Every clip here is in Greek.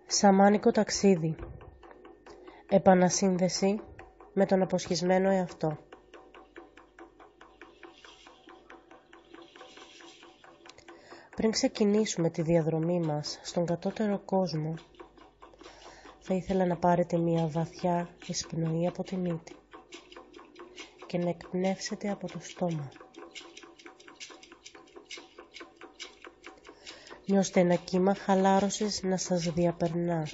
Σαμάνικο ταξίδι. Επανασύνδεση με τον αποσχισμένο εαυτό. Πριν ξεκινήσουμε τη διαδρομή μας στον κατώτερο κόσμο, θα ήθελα να πάρετε μια βαθιά εισπνοή από τη μύτη και να εκπνεύσετε από το στόμα. Νιώστε ένα κύμα χαλάρωσης να σας διαπερνά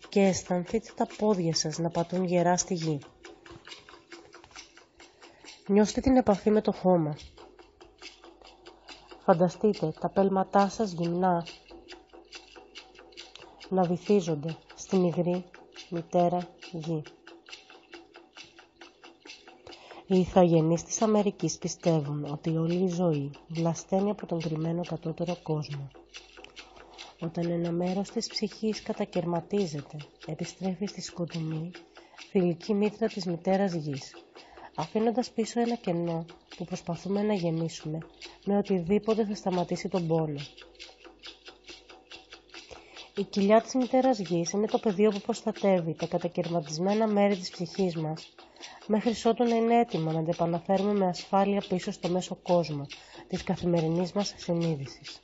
και αισθανθείτε τα πόδια σας να πατούν γερά στη γη. Νιώστε την επαφή με το χώμα. Φανταστείτε τα πέλματά σας γυμνά να βυθίζονται στην υγρή μητέρα γη. Οι ηθαγενείς της Αμερικής πιστεύουν ότι όλη η ζωή βλασταίνει από τον κρυμμένο κατώτερο κόσμο. Όταν ένα μέρος της ψυχής κατακερματίζεται, επιστρέφει στη σκοτεινή, θηλυκή μήτρα της μητέρας γης, αφήνοντας πίσω ένα κενό που προσπαθούμε να γεμίσουμε με οτιδήποτε θα σταματήσει τον πόνο. Η κοιλιά της μητέρας γης είναι το πεδίο που προστατεύει τα κατακερματισμένα μέρη της ψυχής μας, μέχρι ότου να είναι έτοιμα να τα επαναφέρουμε με ασφάλεια πίσω στο μέσο κόσμο της καθημερινής μας συνείδησης.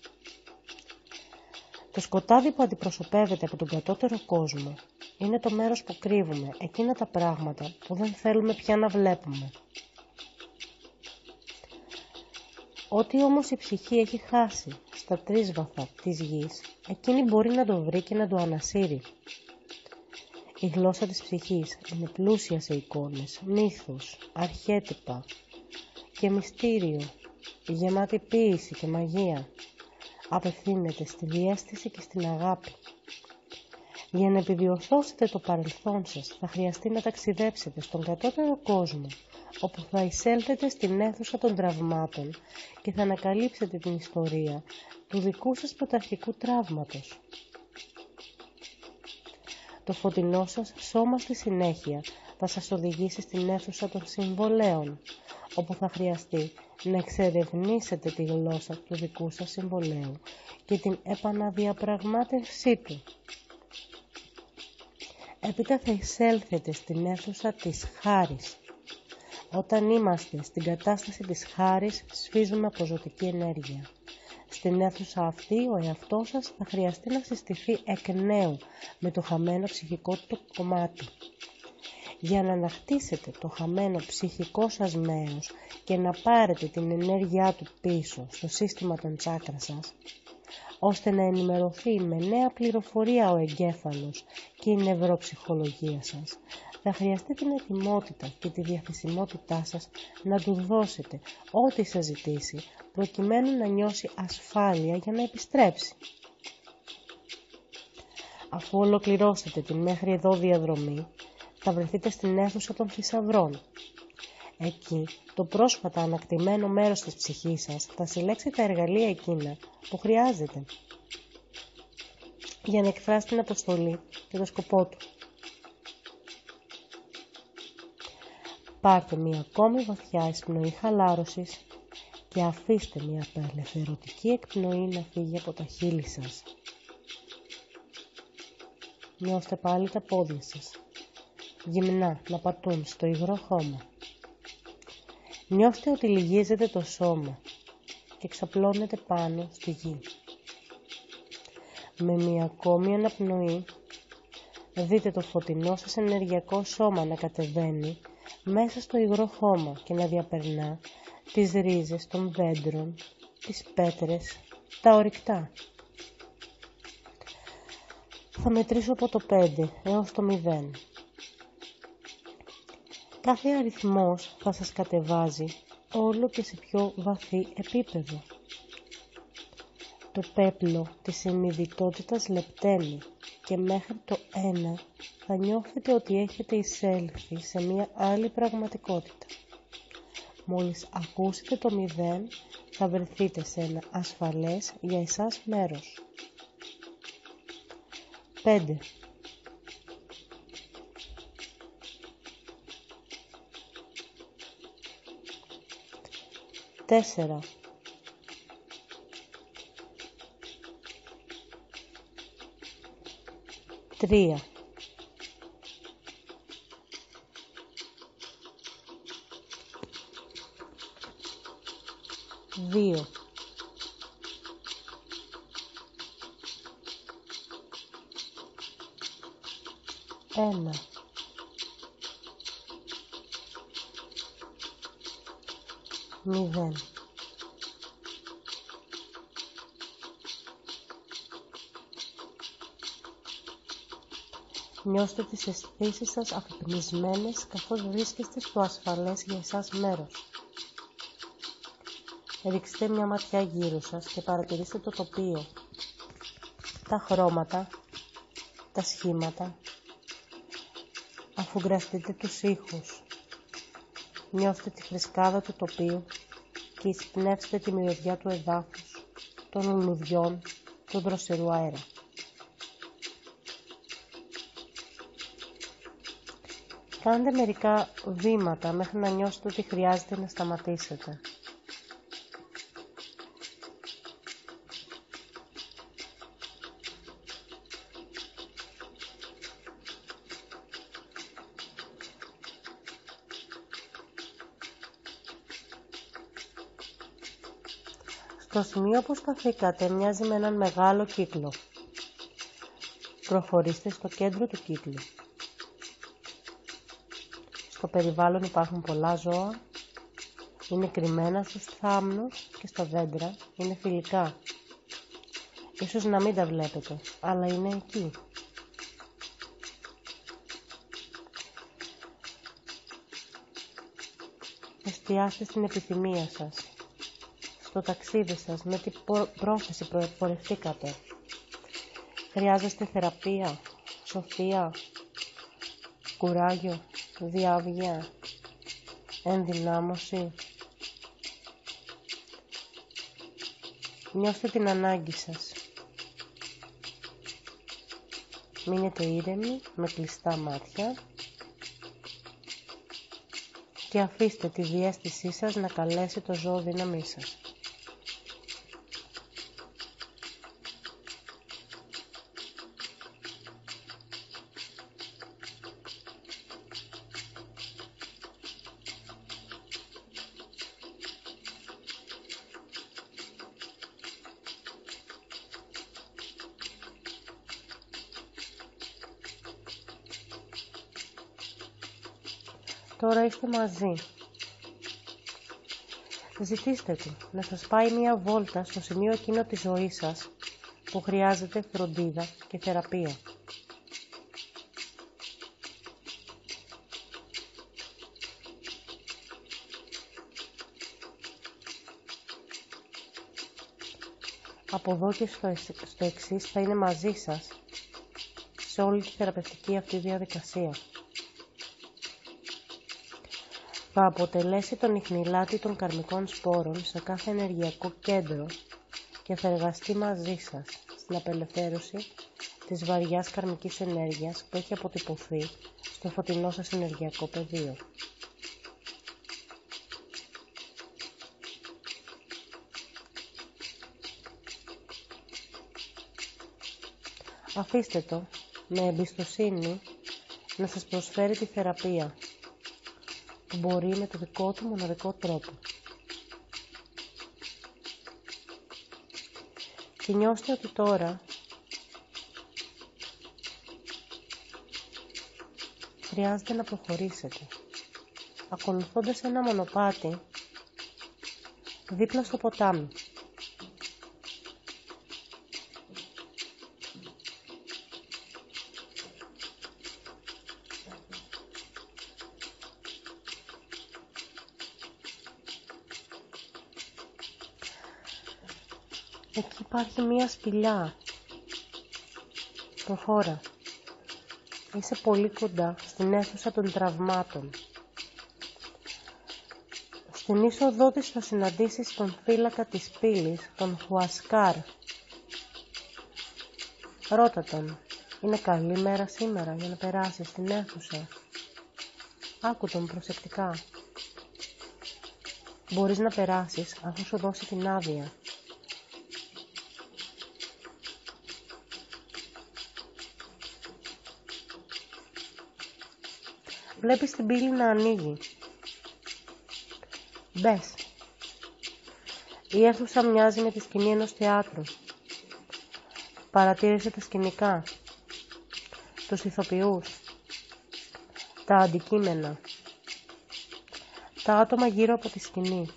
Το σκοτάδι που αντιπροσωπεύεται από τον κατώτερο κόσμο είναι το μέρος που κρύβουμε εκείνα τα πράγματα που δεν θέλουμε πια να βλέπουμε. Ό,τι όμως η ψυχή έχει χάσει στα τρίσβαθα της γης, εκείνη μπορεί να το βρει και να το ανασύρει. Η γλώσσα της ψυχής είναι πλούσια σε εικόνες, μύθους, αρχέτυπα και μυστήριο, γεμάτη ποίηση και μαγεία. Απευθύνεται στη διαίσθηση και στην αγάπη. Για να επιδιορθώσετε το παρελθόν σας, θα χρειαστεί να ταξιδέψετε στον κατώτερο κόσμο, όπου θα εισέλθετε στην αίθουσα των τραυμάτων και θα ανακαλύψετε την ιστορία του δικού σας πρωταρχικού τραύματος. Το φωτεινό σας σώμα στη συνέχεια θα σας οδηγήσει στην αίθουσα των συμβολέων, όπου θα χρειαστεί να εξερευνήσετε τη γλώσσα του δικού σας συμβολέου και την επαναδιαπραγμάτευσή του. Έπειτα θα εισέλθετε στην αίθουσα της χάρης. Όταν είμαστε στην κατάσταση της χάρης, σφίζουμε από ζωτική ενέργεια. Στην αίθουσα αυτή ο εαυτός σας θα χρειαστεί να συστηθεί εκ νέου με το χαμένο ψυχικό του κομμάτι. Για να ανακτήσετε το χαμένο ψυχικό σας μέρος και να πάρετε την ενέργειά του πίσω στο σύστημα των τσάκρα σας, ώστε να ενημερωθεί με νέα πληροφορία ο εγκέφαλος και η νευροψυχολογία σας, θα χρειαστεί την ετοιμότητα και τη διαθεσιμότητά σας να του δώσετε ό,τι σας ζητήσει, προκειμένου να νιώσει ασφάλεια για να επιστρέψει. Αφού ολοκληρώσετε την μέχρι εδώ διαδρομή, θα βρεθείτε στην αίθουσα των θησαυρών. Εκεί, το πρόσφατα ανακτημένο μέρος της ψυχής σας θα συλλέξει τα εργαλεία εκείνα που χρειάζεται για να εκφράσει την αποστολή και το σκοπό του. Πάρτε μια ακόμη βαθιά εισπνοή χαλάρωσης και αφήστε μια απελευθερωτική εκπνοή να φύγει από τα χείλη σας. Νιώστε πάλι τα πόδια σας γυμνά να πατούν στο υγρό χώμα. Νιώστε ότι λυγίζετε το σώμα και ξαπλώνετε πάνω στη γη. Με μια ακόμη αναπνοή, δείτε το φωτεινό σας ενεργειακό σώμα να κατεβαίνει μέσα στο υγρό χώμα και να διαπερνά τις ρίζες των δέντρων, τις πέτρες, τα ορυκτά. Θα μετρήσω από το 5 έως το 0. Κάθε αριθμός θα σας κατεβάζει όλο και σε πιο βαθύ επίπεδο. Το πέπλο της συνειδητότητας λεπταίνει και μέχρι το 1 θα νιώθετε ότι έχετε εισέλθει σε μια άλλη πραγματικότητα. Μόλις ακούσετε το 0 θα βρεθείτε σε ένα ασφαλές για εσάς μέρος. 5. 4. 3, 2, 1, 0. Νιώστε τις αισθήσεις σας αφυπνισμένες καθώς βρίσκεστε στο ασφαλές για εσάς μέρος. Ρίξτε μια ματιά γύρω σας και παρατηρήστε το τοπίο, τα χρώματα, τα σχήματα. Αφουγκραστείτε τους ήχους. Νιώστε τη φρεσκάδα του τοπίου και εισπνεύστε τη μυρωδιά του εδάφους, των λουλουδιών, του δροσερού αέρα. Κάντε μερικά βήματα μέχρι να νιώσετε ότι χρειάζεται να σταματήσετε. Το σημείο που σταθήκατε μοιάζει με έναν μεγάλο κύκλο. Προχωρήστε στο κέντρο του κύκλου. Στο περιβάλλον υπάρχουν πολλά ζώα, είναι κρυμμένα στους θάμνους και στα δέντρα, είναι φιλικά. Ίσως να μην τα βλέπετε, αλλά είναι εκεί. Εστιάστε στην επιθυμία σας, στο ταξίδι σας, με τι πρόθεση πορευτήκατε. Χρειάζεστε θεραπεία, σοφία, κουράγιο, διάβγεια, ενδυνάμωση. Νιώστε την ανάγκη σας. Μείνετε ήρεμοι με κλειστά μάτια και αφήστε τη διαίσθησή σας να καλέσει το ζώο δύναμή σας. Τώρα είστε μαζί. Ζητήστε του να σας πάει μία βόλτα στο σημείο εκείνο της ζωής σας που χρειάζεται φροντίδα και θεραπεία. Από εδώ και στο εξής θα είναι μαζί σας σε όλη τη θεραπευτική αυτή διαδικασία. Θα αποτελέσει τον ιχνηλάτη των καρμικών σπόρων σε κάθε ενεργειακό κέντρο και θα εργαστεί μαζί σας στην απελευθέρωση της βαριάς καρμικής ενέργειας που έχει αποτυπωθεί στο φωτεινό σας ενεργειακό πεδίο. Αφήστε το με εμπιστοσύνη να σας προσφέρει τη θεραπεία που μπορεί με το δικό του μοναδικό τρόπο. Και νιώστε ότι τώρα χρειάζεται να προχωρήσετε, ακολουθώντας ένα μονοπάτι δίπλα στο ποτάμι. Εκεί υπάρχει μία σπηλιά. Προχώρα. Είσαι πολύ κοντά στην αίθουσα των τραυμάτων. Στην είσοδό της θα συναντήσεις τον φύλακα της πύλης, τον Χουασκάρ. Ρώτα τον, είναι καλή μέρα σήμερα για να περάσεις στην αίθουσα? Άκου τον προσεκτικά. Μπορείς να περάσεις αφού σου δώσει την άδεια. Βλέπεις την πύλη να ανοίγει. Μπες. Η αίθουσα μοιάζει με τη σκηνή ενός θεάτρου. Παρατήρησε τα σκηνικά, τους ηθοποιούς, τα αντικείμενα, τα άτομα γύρω από τη σκηνή.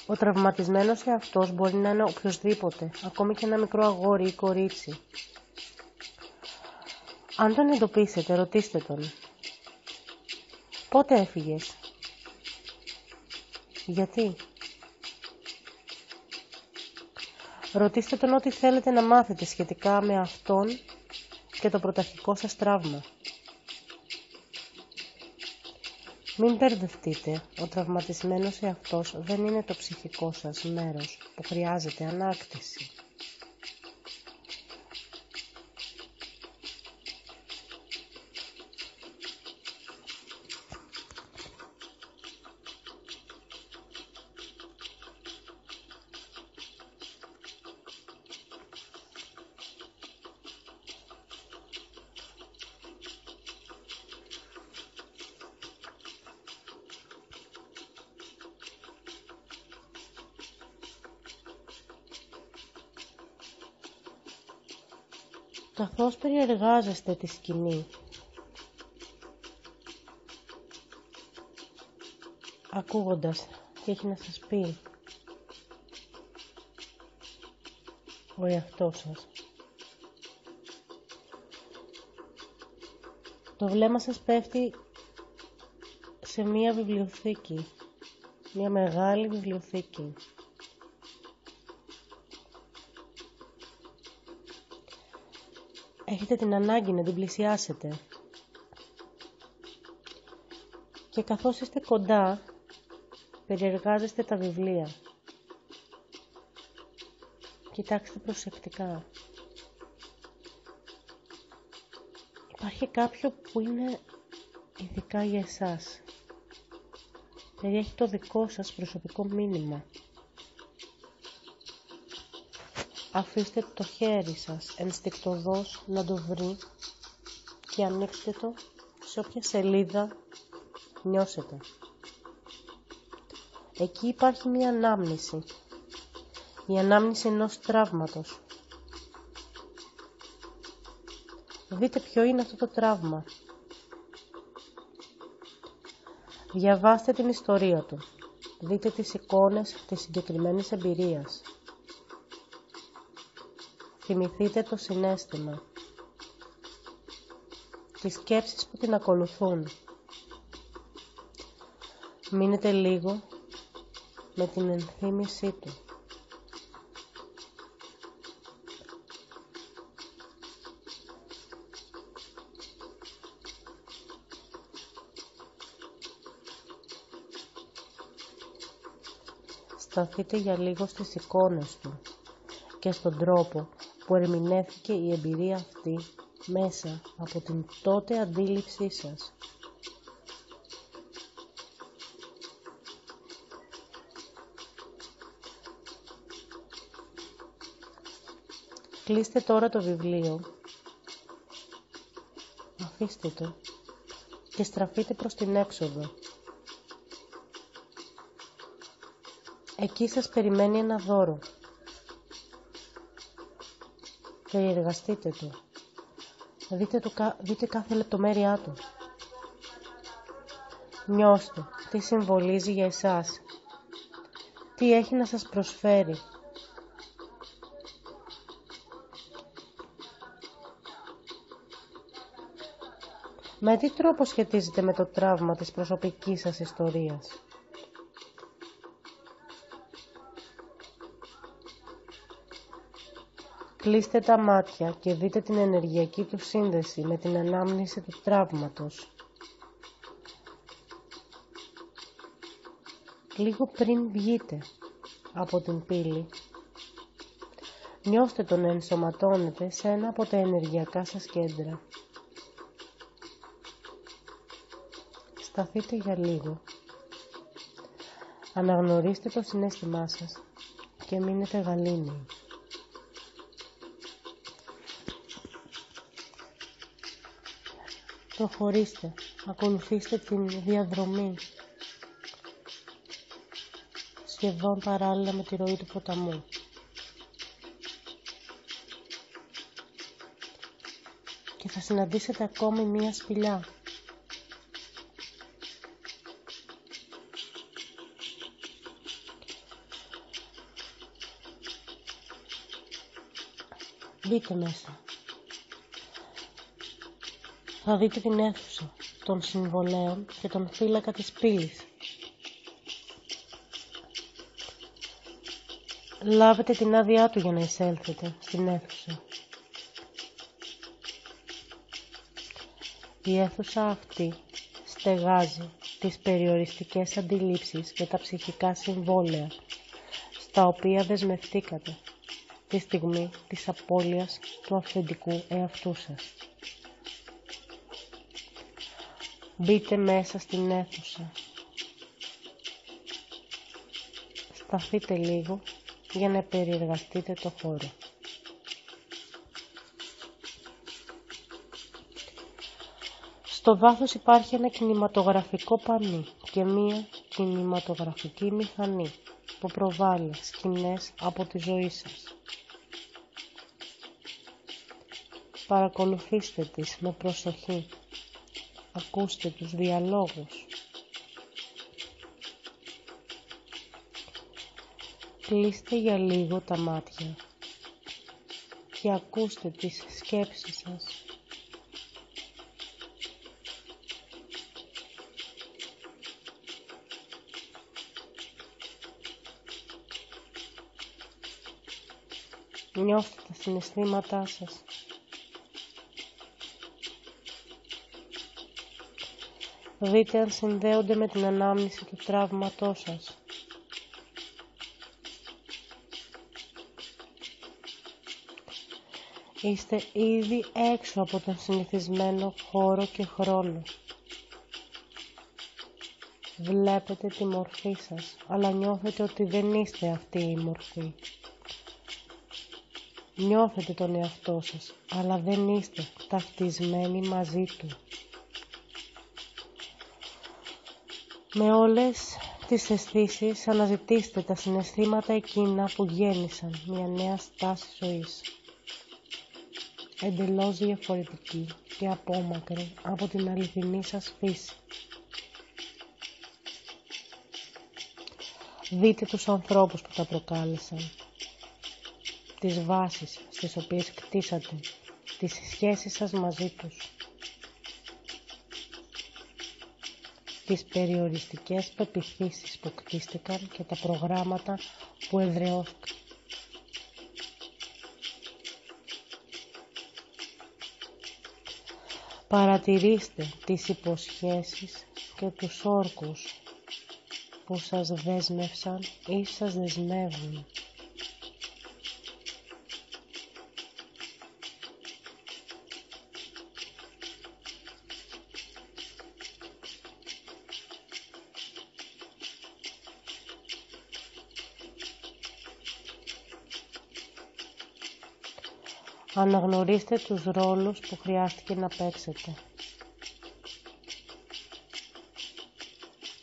Ο τραυματισμένος εαυτός μπορεί να είναι οποιοσδήποτε, ακόμη και ένα μικρό αγόρι ή κορίτσι. Αν τον εντοπίσετε, ρωτήστε τον. Πότε έφυγες? Γιατί? Ρωτήστε τον ό,τι θέλετε να μάθετε σχετικά με αυτόν και το πρωταρχικό σας τραύμα. Μην μπερδευτείτε, ο τραυματισμένος εαυτός δεν είναι το ψυχικό σας μέρος που χρειάζεται ανάκτηση. Καθώς περιεργάζεστε τη σκηνή, ακούγοντας τι έχει να σας πει ο εαυτός σας, το βλέμμα σας πέφτει σε μία βιβλιοθήκη, μία μεγάλη βιβλιοθήκη. Έχετε την ανάγκη να την πλησιάσετε. Και καθώς είστε κοντά, περιεργάζεστε τα βιβλία. Κοιτάξτε προσεκτικά. Υπάρχει κάποιο που είναι ειδικά για εσάς. Περιέχει το δικό σας προσωπικό μήνυμα. Αφήστε το χέρι σας ενστικτωδώς να το βρει και ανοίξτε το σε όποια σελίδα νιώσετε. Εκεί υπάρχει μία ανάμνηση, η ανάμνηση ενός τραύματος. Δείτε ποιο είναι αυτό το τραύμα. Διαβάστε την ιστορία του. Δείτε τις εικόνες της συγκεκριμένης εμπειρίας. Θυμηθείτε το συναίσθημα, τις σκέψεις που την ακολουθούν. Μείνετε λίγο με την ενθύμησή του. Σταθείτε για λίγο στις εικόνες του και στον τρόπο που ερμηνεύθηκε η εμπειρία αυτή μέσα από την τότε αντίληψή σας. Κλείστε τώρα το βιβλίο, αφήστε το και στραφείτε προς την έξοδο. Εκεί σας περιμένει ένα δώρο. Περιεργαστείτε το. Δείτε κάθε λεπτομέρειά του. Νιώστε τι συμβολίζει για εσάς. Τι έχει να σας προσφέρει. Με τι τρόπο σχετίζεται με το τραύμα της προσωπικής σας ιστορίας. Κλείστε τα μάτια και δείτε την ενεργειακή του σύνδεση με την ανάμνηση του τραύματος. Λίγο πριν βγείτε από την πύλη, νιώστε τον να ενσωματώνετε σε ένα από τα ενεργειακά σας κέντρα. Σταθείτε για λίγο. Αναγνωρίστε το συναίσθημά σας και μείνετε γαλήνιοι. Προχωρήστε, ακολουθήστε την διαδρομή, σχεδόν παράλληλα με τη ροή του ποταμού. Και θα συναντήσετε ακόμη μία σπηλιά. Μπείτε μέσα. Θα δείτε την αίθουσα των συμβολέων και τον φύλακα της πύλης. Λάβετε την άδειά του για να εισέλθετε στην αίθουσα. Η αίθουσα αυτή στεγάζει τις περιοριστικές αντιλήψεις και τα ψυχικά συμβόλαια στα οποία δεσμευτήκατε τη στιγμή της απώλειας του αυθεντικού εαυτού σας. Μπείτε μέσα στην αίθουσα. Σταθείτε λίγο για να περιεργαστείτε το χώρο. Στο βάθος υπάρχει ένα κινηματογραφικό πανί και μία κινηματογραφική μηχανή που προβάλλει σκηνές από τη ζωή σας. Παρακολουθήστε τις με προσοχή. Ακούστε τους διαλόγους. Κλείστε για λίγο τα μάτια και ακούστε τις σκέψεις σας. Νιώστε τα συναισθήματά σας. Δείτε αν συνδέονται με την ανάμνηση του τραύματός σας. Είστε ήδη έξω από τον συνηθισμένο χώρο και χρόνο. Βλέπετε τη μορφή σας, αλλά νιώθετε ότι δεν είστε αυτή η μορφή. Νιώθετε τον εαυτό σας, αλλά δεν είστε ταυτισμένοι μαζί του. Με όλες τις αισθήσεις αναζητήστε τα συναισθήματα εκείνα που γέννησαν μια νέα στάση ζωής. Εντελώς διαφορετική και απόμακρη από την αληθινή σας φύση. Δείτε τους ανθρώπους που τα προκάλεσαν, τις βάσεις στις οποίες κτίσατε, τις σχέσεις σας μαζί τους, τις περιοριστικές πεποιθήσεις που κτίστηκαν και τα προγράμματα που εδραιώθηκαν. Παρατηρήστε τις υποσχέσεις και τους όρκους που σας δέσμευσαν ή σας δεσμεύουν. Αναγνωρίστε τους ρόλους που χρειάστηκε να παίξετε.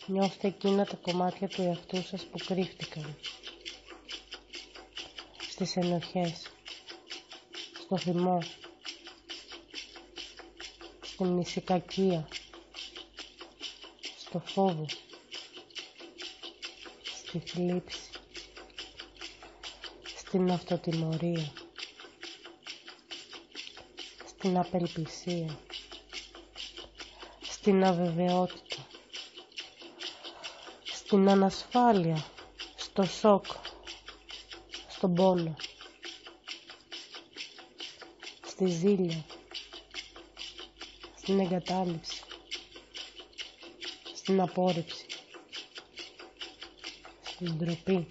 Νιώστε εκείνα τα κομμάτια του εαυτού σας που κρύφτηκαν. Στις ενοχές, στο θυμό, στην νησικακία, στο φόβο, στη θλίψη, στην αυτοτιμωρία, στην απελπισία, στην αβεβαιότητα, στην ανασφάλεια, στο σοκ, στον πόνο, στη ζήλια, στην εγκατάλειψη, στην απόρριψη, στην ντροπή,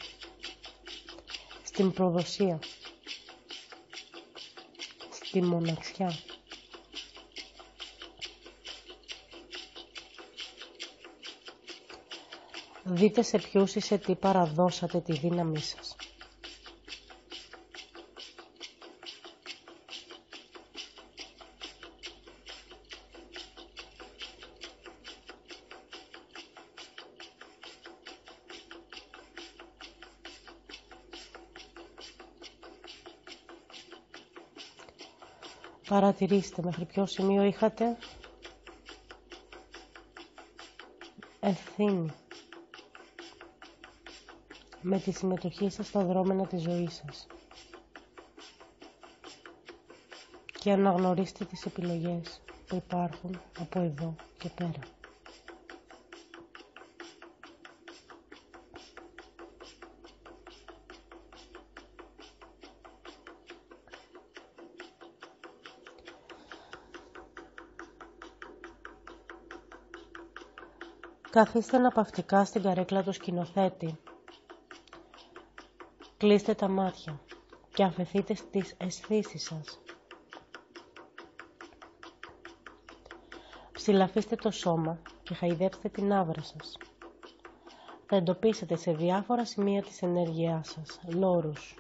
στην προδοσία, στη μοναξιά. Δείτε σε ποιους ή σε τι παραδώσατε τη δύναμή σας. Παρατηρήστε μέχρι ποιο σημείο είχατε ευθύνη με τη συμμετοχή σας στα δρόμενα της ζωής σας και αναγνωρίστε τις επιλογές που υπάρχουν από εδώ και πέρα. Καθίστε αναπαυτικά στην καρέκλα του σκηνοθέτη. Κλείστε τα μάτια και αφεθείτε στις αισθήσεις σας. Ψηλαφίστε το σώμα και χαϊδέψτε την άβρα σας. Θα εντοπίσετε σε διάφορα σημεία της ενέργειάς σας λόρους.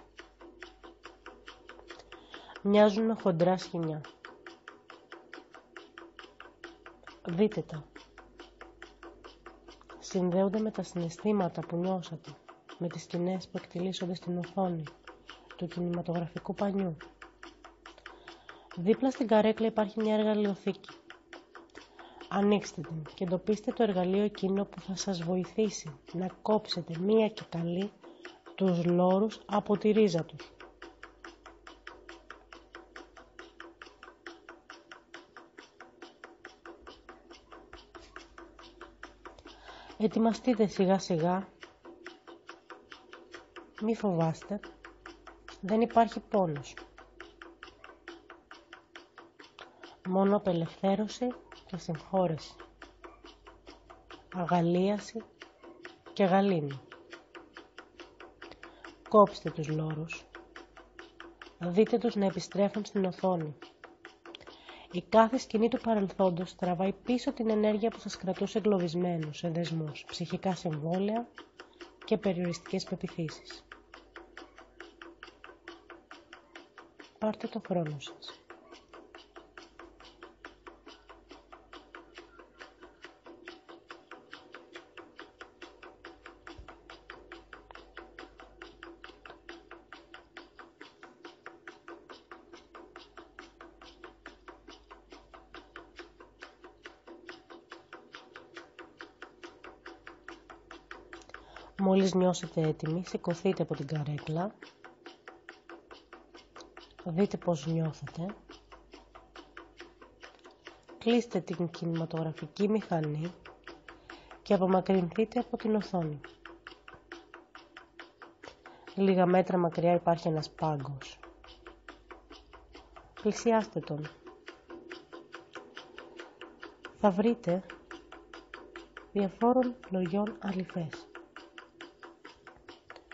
Μοιάζουν με χοντρά σχοινιά. Δείτε τα. Συνδέονται με τα συναισθήματα που νιώσατε, με τις σκηνές που εκτιλήσονται στην οθόνη του κινηματογραφικού πανιού. Δίπλα στην καρέκλα υπάρχει μια εργαλειοθήκη. Ανοίξτε την και εντοπίστε το εργαλείο εκείνο που θα σας βοηθήσει να κόψετε μία και καλή τους λόρους από τη ρίζα τους. Ετοιμαστείτε σιγά σιγά, μη φοβάστε, δεν υπάρχει πόνος. Μόνο απελευθέρωση και συγχώρεση, αγαλίαση και γαλήνη. Κόψτε τους λόρους, δείτε τους να επιστρέφουν στην οθόνη. Η κάθε σκηνή του παρελθόντος τραβάει πίσω την ενέργεια που σας κρατούσε εγκλωβισμένους σε δεσμούς, ψυχικά συμβόλαια και περιοριστικές πεποιθήσεις. Πάρτε το χρόνο σας. Μόλις νιώσετε έτοιμοι, σηκωθείτε από την καρέκλα, δείτε πώς νιώθετε, κλείστε την κινηματογραφική μηχανή και απομακρυνθείτε από την οθόνη. Λίγα μέτρα μακριά υπάρχει ένας πάγκος. Πλησιάστε τον. Θα βρείτε διαφόρων λογιών αληθές.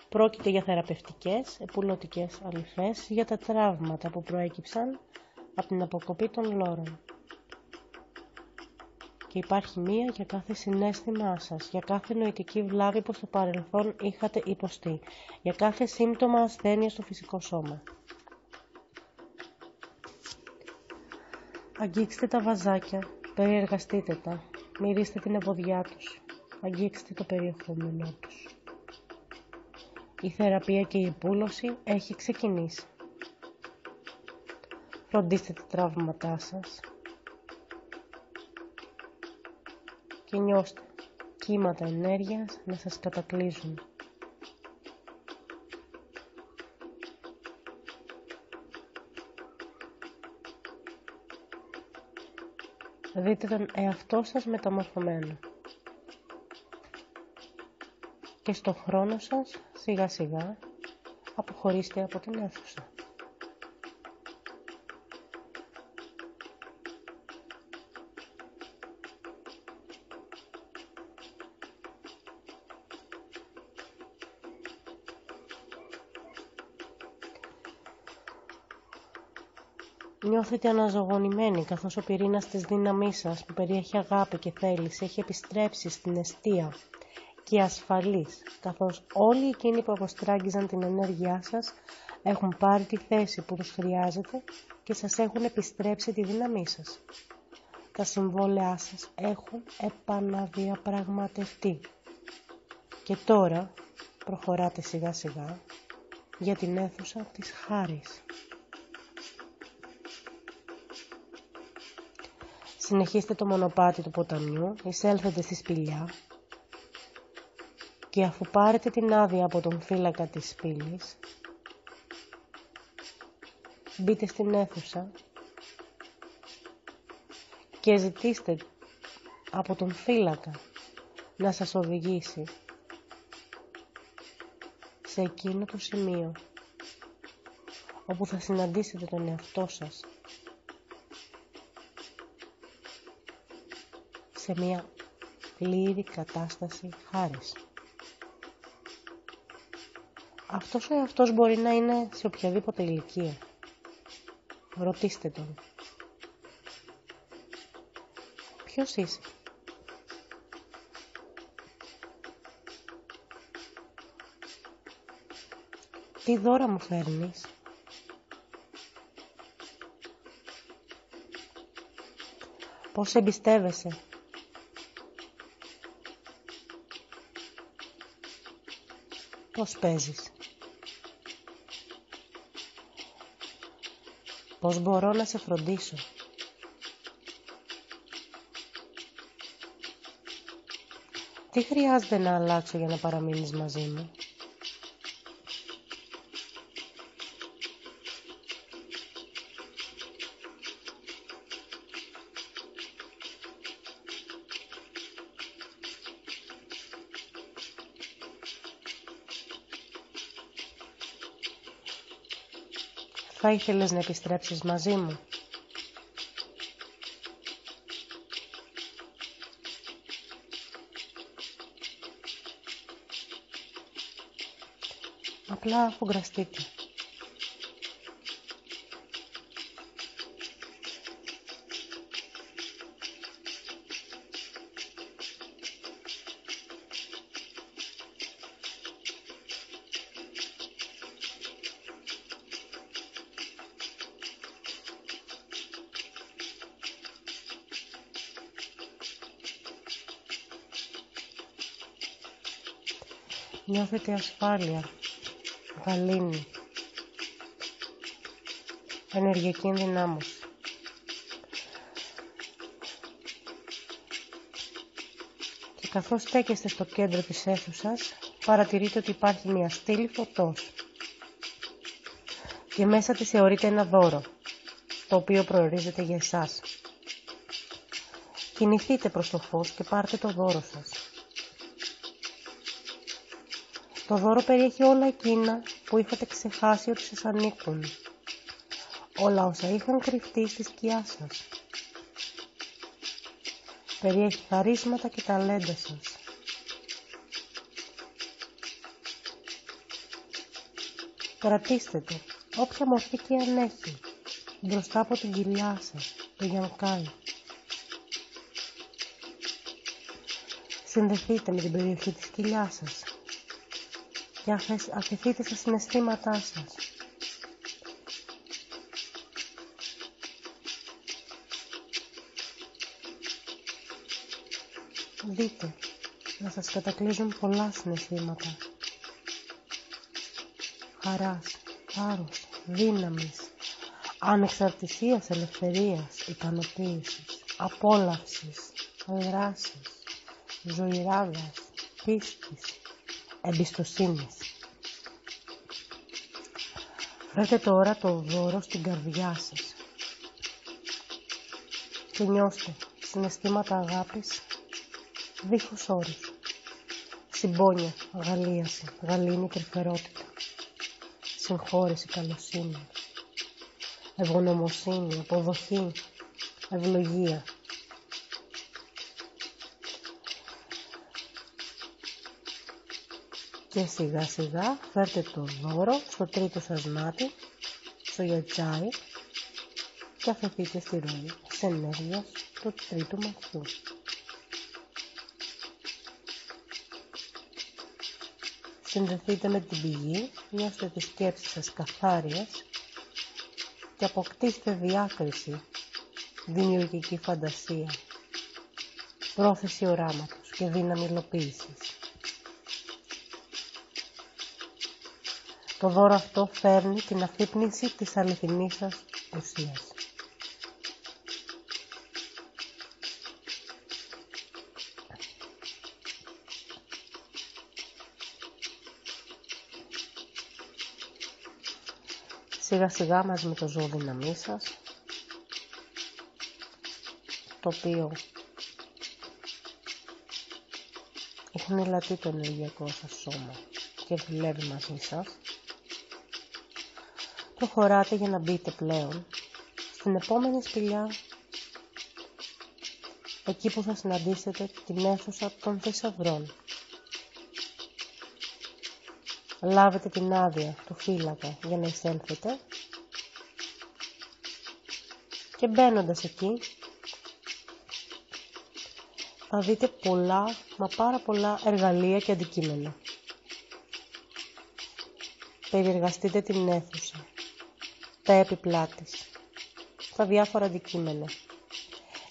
Πρόκειται για θεραπευτικές, επουλωτικές αληθές για τα τραύματα που προέκυψαν από την αποκοπή των λόρων. Και υπάρχει μία για κάθε συναίσθημά σας, για κάθε νοητική βλάβη που στο παρελθόν είχατε υποστεί, για κάθε σύμπτωμα ασθένεια στο φυσικό σώμα. Αγγίξτε τα βαζάκια, περιεργαστείτε τα, μυρίστε την ευωδιά τους, αγγίξτε το περιεχόμενό τους. Η θεραπεία και η επούλωση έχει ξεκινήσει. Φροντίστε τα τραύματά σας και νιώστε κύματα ενέργειας να σας κατακλείζουν. Δείτε τον εαυτό σας μεταμορφωμένο. Και στο χρόνο σας, σιγά σιγά, αποχωρήστε από την αίθουσα. Νιώθετε αναζωογονημένοι καθώς ο πυρήνας της δύναμής σας που περιέχει αγάπη και θέληση έχει επιστρέψει στην εστία και ασφαλής, καθώς όλοι εκείνοι που αποστράγγιζαν την ενέργειά σας έχουν πάρει τη θέση που τους χρειάζεται και σας έχουν επιστρέψει τη δύναμή σας. Τα συμβόλαιά σας έχουν επαναδιαπραγματευτεί και τώρα προχωράτε σιγά σιγά για την αίθουσα της χάρης. Συνεχίστε το μονοπάτι του ποταμιού, εισέλθετε στη σπηλιά και αφού πάρετε την άδεια από τον φύλακα της σπήλης, μπείτε στην αίθουσα και ζητήστε από τον φύλακα να σας οδηγήσει σε εκείνο το σημείο όπου θα συναντήσετε τον εαυτό σας σε μια πλήρη κατάσταση χάρης. Αυτός ο εαυτός μπορεί να είναι σε οποιαδήποτε ηλικία. Ρωτήστε τον. Ποιος είσαι? Τι δώρα μου φέρνεις? Πώς εμπιστεύεσαι? Πώς παίζεις? Πώς μπορώ να σε φροντίσω? Τι χρειάζεται να αλλάξω για να παραμείνεις μαζί μου? Θα ήθελες να επιστρέψεις μαζί μου? Απλά αφουγκραστείτε. Νιώθετε ασφάλεια, γαλήνη, ενεργειακή ενδυνάμωση. Και καθώς στέκεστε στο κέντρο της αίθουσας, παρατηρείτε ότι υπάρχει μια στήλη φωτός και μέσα της θεωρείται ένα δώρο, το οποίο προορίζεται για εσάς. Κινηθείτε προς το φως και πάρτε το δώρο σας. Το δώρο περιέχει όλα εκείνα που είχατε ξεχάσει ότι σας ανήκουν, όλα όσα είχαν κρυφτεί στη σκιά σας. Περιέχει χαρίσματα και ταλέντα σας. Κρατήστε το, όποια μορφή και αν έχει, μπροστά από την κοιλιά σας, το γιανκάι. Συνδεθείτε με την περιοχή της κοιλιάς σας και αφηθείτε στα συναισθήματά σας. Δείτε να σας κατακλείζουν πολλά συναισθήματα. Χαράς, θάρρος, δύναμης, ανεξαρτησίας, ελευθερίας, ικανοποίησης, απόλαυσης, δράσης, ζωηράδας, πίστης, εμπιστοσύνης. Φέρτε τώρα το δώρο στην καρδιά σας και νιώστε συναισθήματα αγάπης δίχως όρους, συμπόνια, αγαλίαση, γαλήνη, τρυφερότητα, συγχώρεση, καλοσύνη, ευγνωμοσύνη, αποδοχή, ευλογία. Και σιγά σιγά φέρτε το δώρο στο τρίτο σας μάτι, στο γιατσάι, και αφαιθείτε στη ροή της ενέργειας του τρίτου ματιού. Συνδεθείτε με την πηγή, νιώστε τις σκέψεις σας καθάριες και αποκτήστε διάκριση, δημιουργική φαντασία, πρόθεση οράματος και δύναμη υλοποίησης. Το δώρο αυτό φέρνει την αφύπνιση της αληθινής σας ουσίας. σιγά σιγά μαζί με το ζώο δύναμή σας, το οποίο έχουν ελαττεί το ενεργειακό σας σώμα και δουλεύει μαζί σας, προχωράτε για να μπείτε πλέον στην επόμενη σπηλιά, εκεί που θα συναντήσετε την αίθουσα των θησαυρών. Λάβετε την άδεια του φύλακα για να εισέλθετε και μπαίνοντας εκεί θα δείτε πολλά, μα πάρα πολλά εργαλεία και αντικείμενα. Περιεργαστείτε την αίθουσα, τα έπιπλά της, τα διάφορα αντικείμενα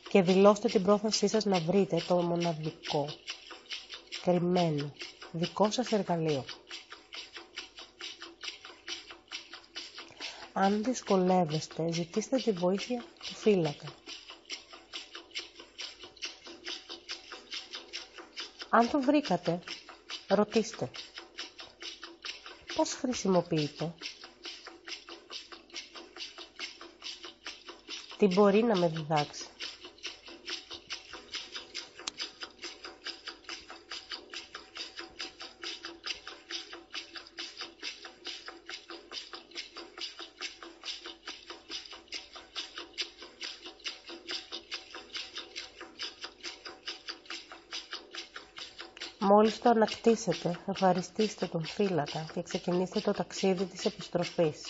και δηλώστε την πρόθεσή σας να βρείτε το μοναδικό, κρυμμένο, δικό σας εργαλείο. Αν δυσκολεύεστε, ζητήστε τη βοήθεια του φύλακα. Αν το βρήκατε, ρωτήστε πώς χρησιμοποιείτε, τι μπορεί να με διδάξει. Μόλις το ανακτήσετε, ευχαριστήστε τον φύλακα και ξεκινήστε το ταξίδι της επιστροφής.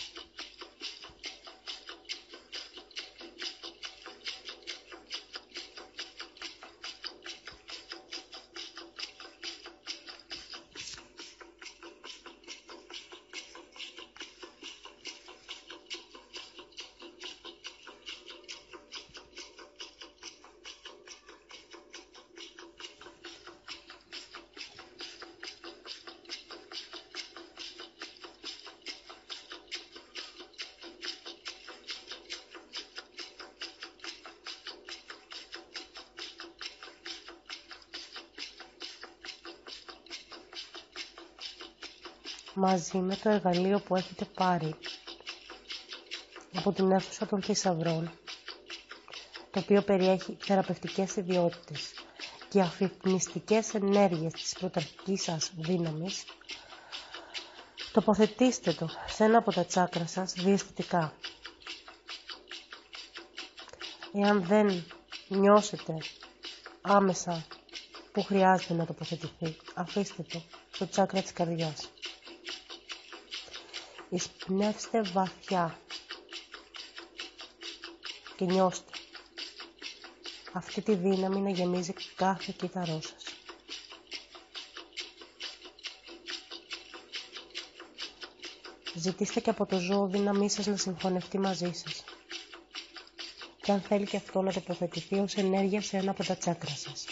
Μαζί με το εργαλείο που έχετε πάρει από την αίθουσα των θησαυρών, το οποίο περιέχει θεραπευτικές ιδιότητες και αφυπνιστικές ενέργειες της πρωταρχικής σας δύναμης, τοποθετήστε το σε ένα από τα τσάκρα σας διαισθητικά. Εάν δεν νιώσετε άμεσα που χρειάζεται να τοποθετηθεί, αφήστε το στο τσάκρα της καρδιάς. Εισπνεύστε βαθιά και νιώστε αυτή τη δύναμη να γεμίζει κάθε κύτταρό σας. Ζητήστε και από το ζώο δύναμή σας να συγχωνευτεί μαζί σας και αν θέλει και αυτό να τοποθετηθεί ως ενέργεια σε ένα από τα τσάκρα σας.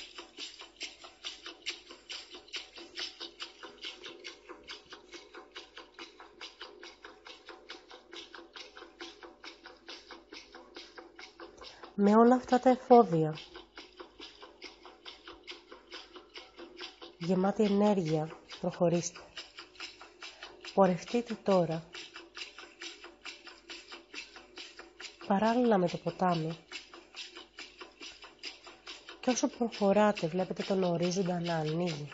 Με όλα αυτά τα εφόδια, γεμάτη ενέργεια, προχωρήστε. Πορευτείτε τώρα, παράλληλα με το ποτάμι, και όσο προχωράτε βλέπετε τον ορίζοντα να ανοίγει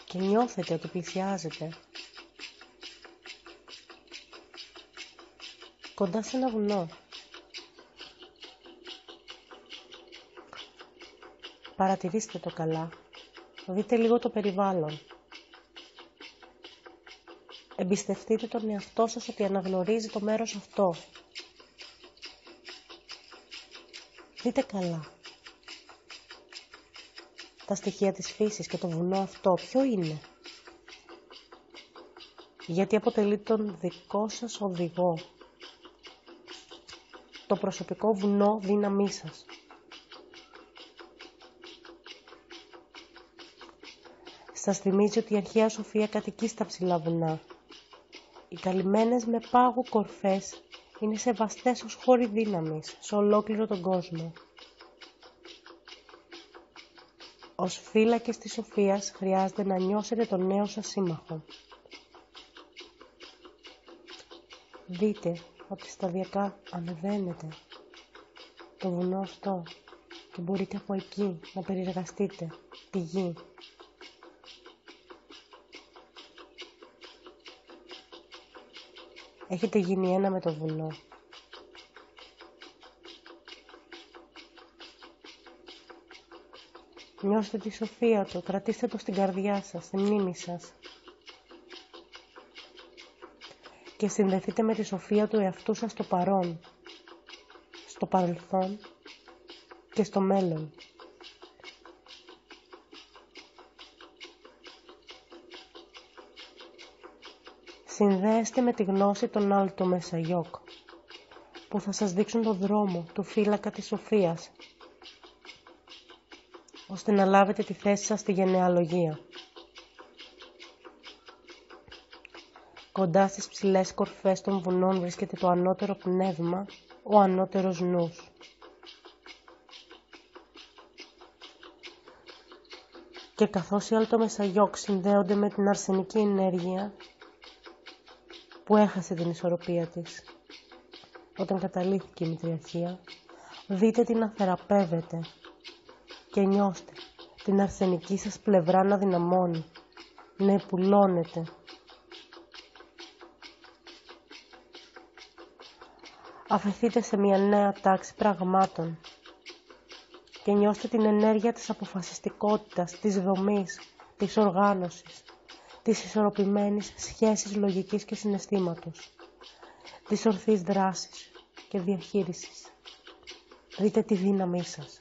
και νιώθετε ότι πλησιάζετε κοντά σε ένα βουνό. Παρατηρήστε το καλά. Δείτε λίγο το περιβάλλον. Εμπιστευτείτε τον εαυτό σας ότι αναγνωρίζει το μέρος αυτό. Δείτε καλά. Τα στοιχεία της φύσης και το βουνό αυτό ποιο είναι? Γιατί αποτελεί τον δικό σας οδηγό. Το προσωπικό βουνό δύναμή σας. Σας θυμίζει ότι η αρχαία σοφία κατοικεί στα ψηλά βουνά. Οι καλυμμένες με πάγου κορφές είναι σεβαστές ως χώροι δύναμης σε ολόκληρο τον κόσμο. Ως φύλακες της σοφίας χρειάζεται να νιώσετε τον νέο σας σύμμαχο. Δείτε ότι σταδιακά ανεβαίνετε το βουνό αυτό και μπορείτε από εκεί να περιεργαστείτε τη γη. Έχετε γίνει ένα με το βουνό. Νιώστε τη σοφία του, κρατήστε το στην καρδιά σας, στη μνήμη σας. Και συνδεθείτε με τη σοφία του εαυτού σας στο παρόν, στο παρελθόν και στο μέλλον. Συνδέεστε με τη γνώση των Αλτομεσαγιόκ, που θα σας δείξουν το δρόμο του φύλακα της σοφίας, ώστε να λάβετε τη θέση σας στη γενεαλογία. Κοντά στις ψηλές κορφές των βουνών βρίσκεται το ανώτερο πνεύμα, ο ανώτερος νους. Και καθώς οι Αλτομεσαγιόκ συνδέονται με την αρσενική ενέργεια που έχασε την ισορροπία της όταν καταλήθηκε η μητριαρχία, δείτε την να θεραπεύεται και νιώστε την αρσενική σας πλευρά να δυναμώνει, να επουλώνεται. Αφεθείτε σε μια νέα τάξη πραγμάτων και νιώστε την ενέργεια της αποφασιστικότητας, της δομής, της οργάνωσης, της ισορροπημένης σχέσης λογικής και συναισθήματος, της ορθής δράσης και διαχείρισης. Δείτε τη δύναμή σας.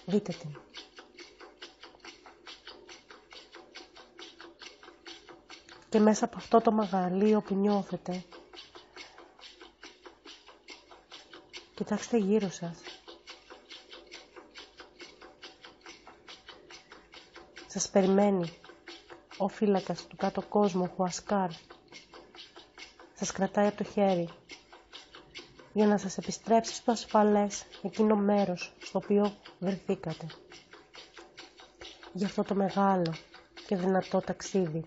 Δείτε την. Και μέσα από αυτό το μεγαλείο που νιώθετε, κοιτάξτε γύρω σας. Σας περιμένει ο φύλακας του κάτω κόσμου, ο Χουασκάρ. Σας κρατάει από το χέρι για να σας επιστρέψει στο ασφαλές εκείνο μέρος στο οποίο βρεθήκατε. Για αυτό το μεγάλο και δυνατό ταξίδι.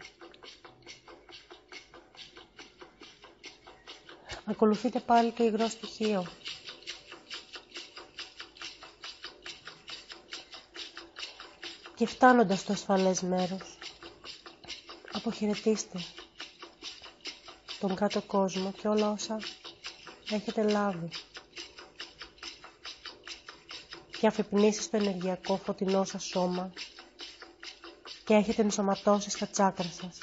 Ακολουθείτε πάλι το υγρό στοιχείο. Και φτάνοντας στο ασφαλές μέρος, αποχαιρετήστε τον κάτω κόσμο και όλα όσα έχετε λάβει και αφυπνήσει στο ενεργειακό φωτεινό σας σώμα και έχετε ενσωματώσει στα τσάκρα σας.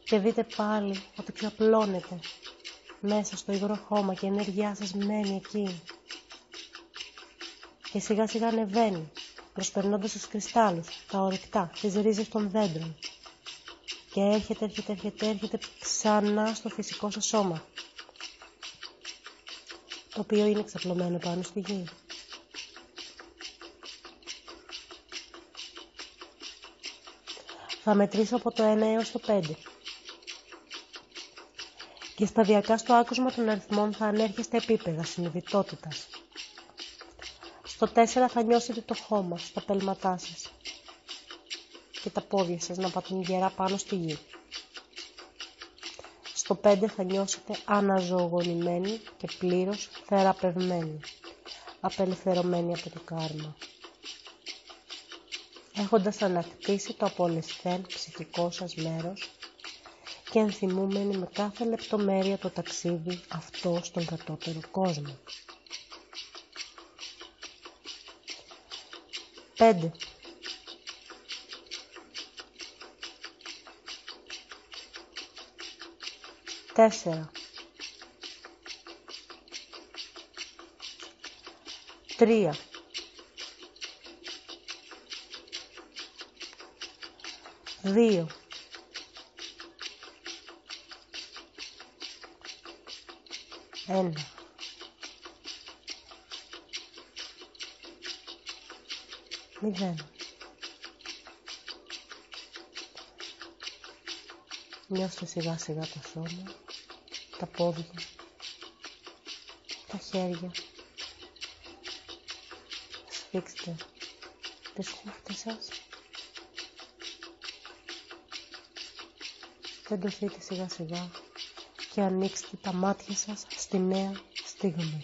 Και δείτε πάλι ότι ξαπλώνετε μέσα στο υγρό χώμα και η ενέργειά σας μένει εκεί και σιγά σιγά ανεβαίνει, προσπερνώντας τους κρυστάλλους, τα ορυκτά, τις ρίζες των δέντρων και έρχεται ξανά στο φυσικό σας σώμα, το οποίο είναι ξαπλωμένο πάνω στη γη. Θα μετρήσω από το 1 έως το 5 και σταδιακά στο άκουσμα των αριθμών θα ανέρχεστε επίπεδα συνειδητότητας. Στο 4 θα νιώσετε το χώμα στα πέλματά σας και τα πόδια σας να πατούν γερά πάνω στη γη. Στο 5 θα νιώσετε αναζωογονημένοι και πλήρως θεραπευμένοι, απελευθερωμένοι από το κάρμα, έχοντας ανακτήσει το απολεσθέν ψυχικό σας μέρος και ενθυμούμενοι με κάθε λεπτομέρεια το ταξίδι αυτό στον κατώτερο κόσμο. 5. 4. 3. 2. 1. Μηδέν. Νιώστε σιγά σιγά το σώμα, τα πόδια, τα χέρια. Σφίξτε τις χούφτες σας. Τεντωθείτε σιγά σιγά και ανοίξτε τα μάτια σας στη νέα στιγμή.